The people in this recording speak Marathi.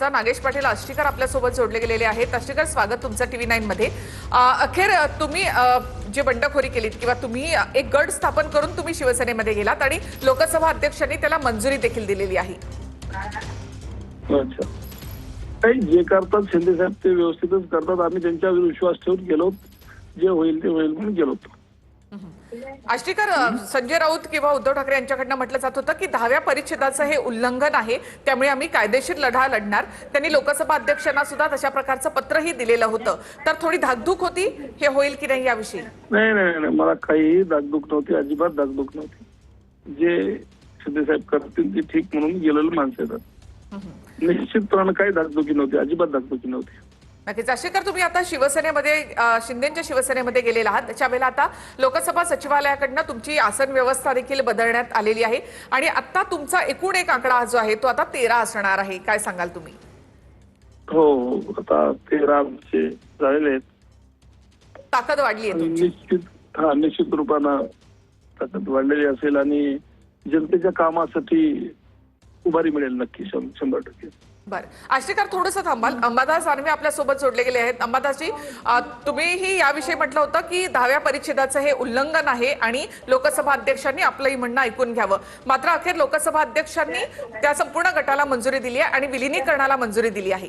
नागेश पाटील आष्टीकर आपल्यासोबत जोडले गेलेले आहेत। आष्टीकर, स्वागत तुमचं TV9 मध्ये। अखेर तुम्ही जे बंडखोरी केलीत किंवा तुम्ही एक गट स्थापन करून तुम्ही शिवसेनेमध्ये गेलात आणि लोकसभा अध्यक्षांनी त्याला मंजुरी देखील दिलेली आहे। अच्छा, काही जे करतात शिंदे साहेब ते व्यवस्थितच करतात। आम्ही त्यांच्यावर विश्वास ठेवून गेलो, जे होईल ते होईल म्हणून गेलो। आष्टीकर, संजय राऊत किंवा उद्धव ठाकरे यांच्याकडनं म्हटलं जात होतं की 10व्या परिच्छेदाचं हे उल्लंघन आहे, त्यामुळे आम्ही कायदेशीर लढा लढणार। त्यांनी लोकसभा अध्यक्षांना सुद्धा तशा प्रकारचं पत्रही दिलेलं होतं। तर थोडी धाकधूक होती, हे होईल की नाही याविषयी? नाही नाही नाही, मला काही धाकधूक नव्हती, अजिबात धाकधूक नव्हती। जे शिंदे साहेब करतील ते ठीक म्हणून गेलेलं माणसं आहेत। निश्चितपणे काही धाकधुकी नव्हती, अजिबात धाकधुकी नव्हती। नक्कीच। आष्टीकर, तुम्ही आता शिवसेनेमध्ये शिंदेच्या शिवसेनेमध्ये गेलेला आहात, त्यावेळेला आता लोकसभा सचिवालयाकडनं तुमची आसन व्यवस्था देखील बदलण्यात आलेली आहे आणि आता तुमचा एकूण एक आकडा जो आहे तो आता 13 असणार आहे। काय सांगाल तुम्ही? हो, आता 13 आमचे झालेले आहेत। ताकद वाढली आहे तुमची? निश्चित रूपानं ताकद वाढलेली असेल आणि जनतेच्या कामासाठी उभारी मिळेल नक्की 100%। बरं, आष्टीकर थोडंसं थांबाल। अंबादास दानवे आपल्या सोबत जोडले गेले आहेत। अंबादासजी, तुम्हीही याविषयी म्हटलं होतं की 10व्या परिच्छेदाचं हे उल्लंघन आहे आणि लोकसभा अध्यक्षांनी आपलंही म्हणणं ऐकून घ्यावं, मात्र अखेर लोकसभा अध्यक्षांनी त्या संपूर्ण गटाला मंजुरी दिली आहे आणि विलिनीकरणाला मंजुरी दिली आहे।